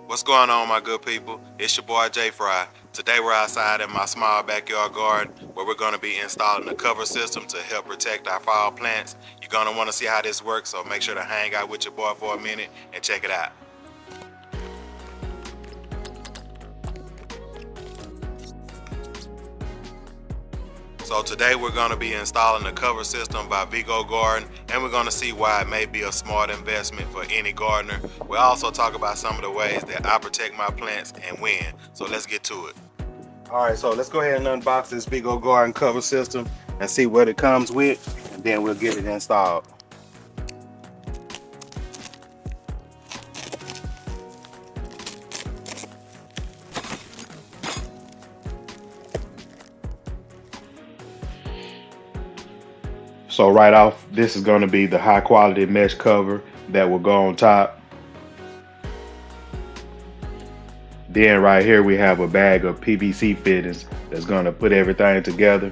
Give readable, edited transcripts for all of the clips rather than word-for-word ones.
What's going on, my good people? It's your boy Jay Fry. Today we're outside in my small backyard garden where we're going to be installing a cover system to help protect our fall plants. You're going to want to see how this works, so make sure to hang out with your boy for a minute and check it out. So today we're going to be installing the cover system by Vego Garden, and we're going to see why it may be a smart investment for any gardener. We'll also talk about some of the ways that I protect my plants and when. So let's get to it. Alright, so let's go ahead and unbox this Vego Garden cover system and see what it comes with, and then we'll get it installed. So right off, this is going to be the high quality mesh cover that will go on top. Then right here we have a bag of PVC fittings that's going to put everything together.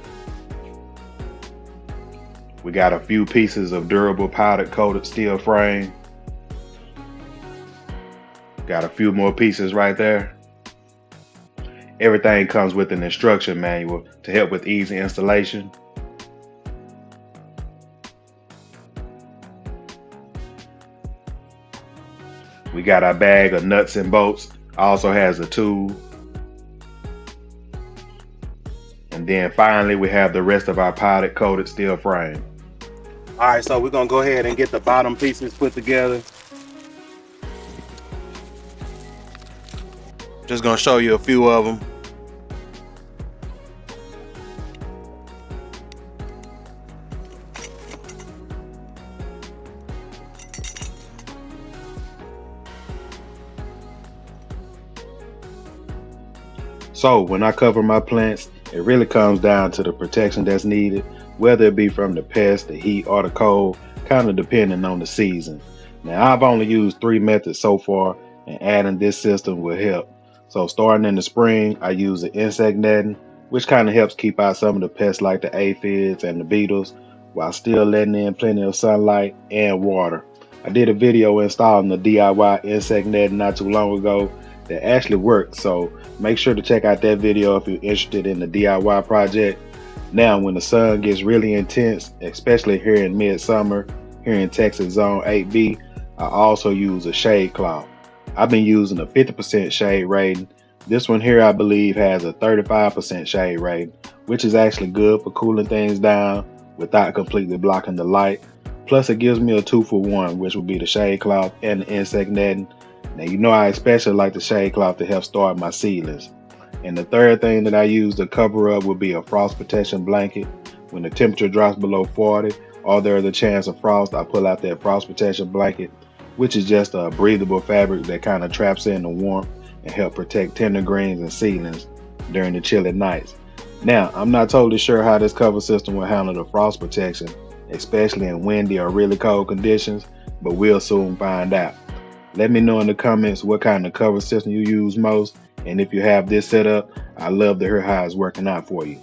We got a few pieces of durable powder coated steel frame. Got a few more pieces right there. Everything comes with an instruction manual to help with easy installation. We got our bag of nuts and bolts. Also has a tool. And then finally we have the rest of our powder coated steel frame. Alright, so we're going to go ahead and get the bottom pieces put together. Just going to show you a few of them. So when I cover my plants, it really comes down to the protection that's needed, whether it be from the pests, the heat, or the cold, kind of depending on the season. Now I've only used 3 methods so far, and adding this system will help. So starting in the spring, I use the insect netting, which kind of helps keep out some of the pests like the aphids and the beetles, while still letting in plenty of sunlight and water. I did a video installing the DIY insect netting not too long ago that actually worked, so make sure to check out that video if you're interested in the DIY project. Now when the sun gets really intense, especially here in midsummer, here in Texas Zone 8B, I also use a shade cloth. I've been using a 50% shade rating. This one here I believe has a 35% shade rating, which is actually good for cooling things down without completely blocking the light. Plus it gives me a 2-for-1, which would be the shade cloth and the insect netting. Now you know I especially like the shade cloth to help start my seedlings. And the third thing that I use to cover up would be a frost protection blanket. When the temperature drops below 40 or there is a chance of frost, I pull out that frost protection blanket, which is just a breathable fabric that kind of traps in the warmth and help protect tender greens and seedlings during the chilly nights. Now I'm not totally sure how this cover system will handle the frost protection, especially in windy or really cold conditions, but we'll soon find out. Let me know in the comments what kind of cover system you use most, and if you have this set up, I'd love to hear how it's working out for you.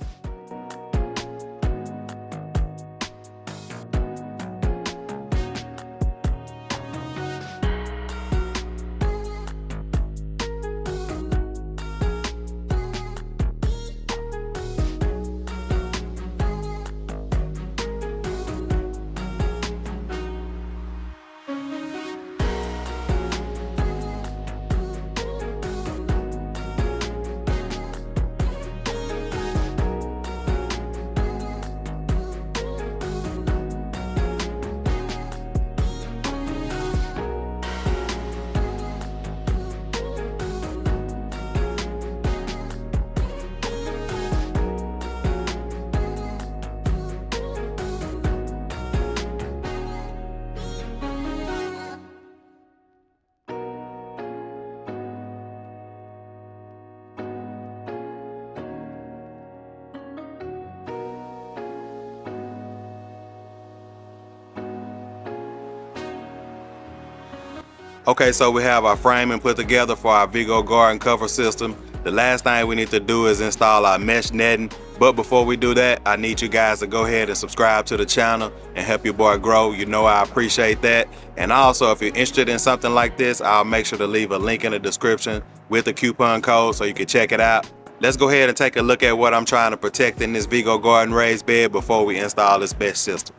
Okay, so we have our framing put together for our Vego Garden cover system. The last thing we need to do is install our mesh netting, But before we do that, I need you guys to go ahead and subscribe to the channel and help your boy grow. You know I appreciate that. And also, if you're interested in something like this, I'll make sure to leave a link in the description with the coupon code so you can check it out. Let's go ahead and take a look at what I'm trying to protect in this Vego Garden raised bed before we install this mesh system.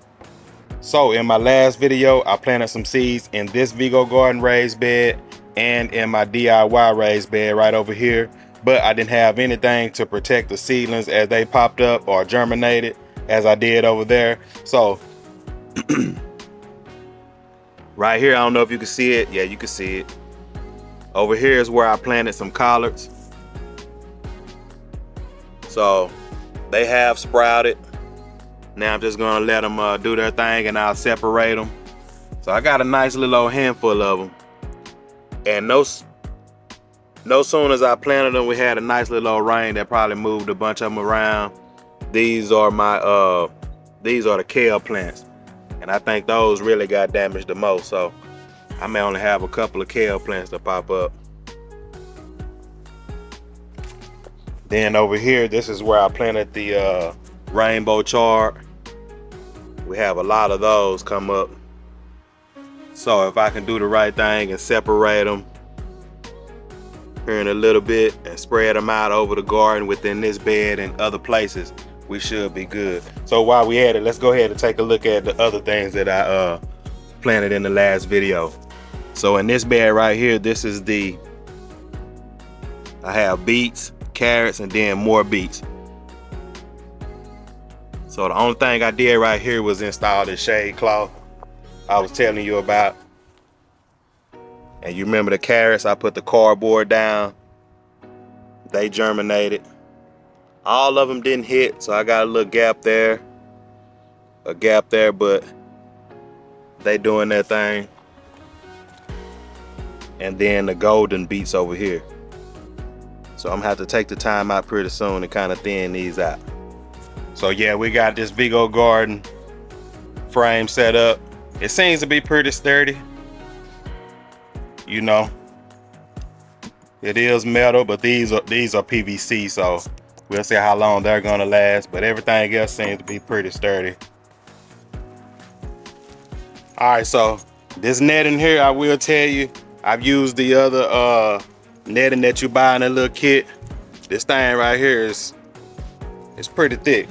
So in my last video, I planted some seeds in this Vego Garden raised bed and in my DIY raised bed right over here. But I didn't have anything to protect the seedlings as they popped up or germinated as I did over there. So right here, I don't know if you can see it. Yeah, you can see it. Over here is where I planted some collards. So they have sprouted. Now I'm just gonna let them do their thing and I'll separate them. So I got a nice little old handful of them. And no soon as I planted them, we had a nice little old rain that probably moved a bunch of them around. These are the kale plants. And I think those really got damaged the most. So I may only have a couple of kale plants to pop up. Then over here, this is where I planted the rainbow chard. We have a lot of those come up. So if I can do the right thing and separate them here in a little bit and spread them out over the garden within this bed and other places, we should be good. So while we at it, let's go ahead and take a look at the other things that I planted in the last video. So in this bed right here, this is I have beets, carrots, and then more beets. So the only thing I did right here was install this shade cloth I was telling you about. And you remember the carrots, I put the cardboard down. They germinated. All of them didn't hit, so I got a little gap there. But they doing their thing. And then the golden beets over here. So I'm gonna have to take the time out pretty soon to kind of thin these out. So yeah, we got this Vego Garden frame set up. It seems to be pretty sturdy. You know, it is metal, but these are PVC, so we'll see how long they're gonna last. But everything else seems to be pretty sturdy. All right, so this netting here, I will tell you, I've used the other netting that you buy in a little kit. This thing right here is pretty thick.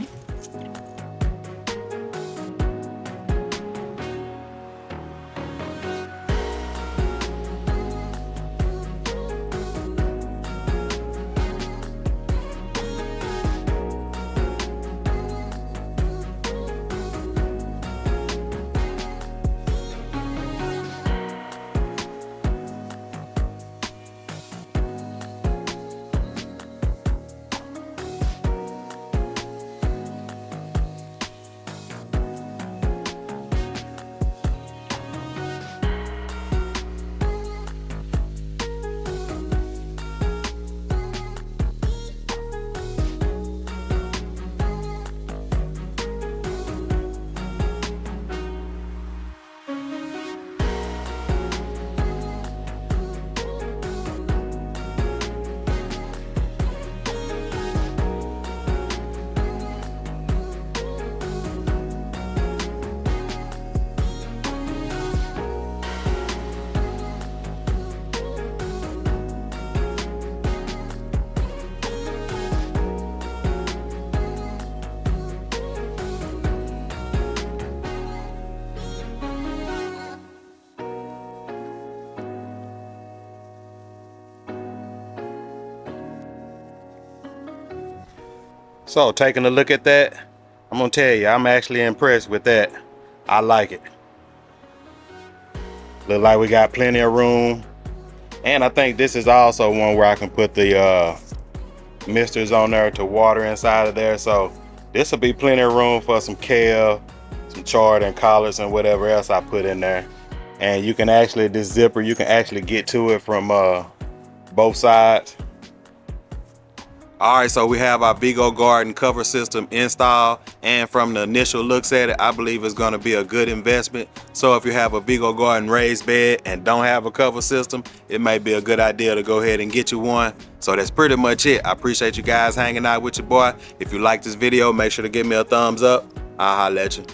So taking a look at that, I'm gonna tell you, I'm actually impressed with that. I like it. Look like we got plenty of room. And I think this is also one where I can put the misters on there to water inside of there. So this will be plenty of room for some kale, some chard and collards and whatever else I put in there. And you can actually, this zipper, you can actually get to it from both sides. All right, so we have our Vego Garden Cover System installed, and from the initial looks at it, I believe it's going to be a good investment. So if you have a Vego Garden raised bed and don't have a cover system, it may be a good idea to go ahead and get you one. So that's pretty much it. I appreciate you guys hanging out with your boy. If you like this video, make sure to give me a thumbs up. I'll holler at you.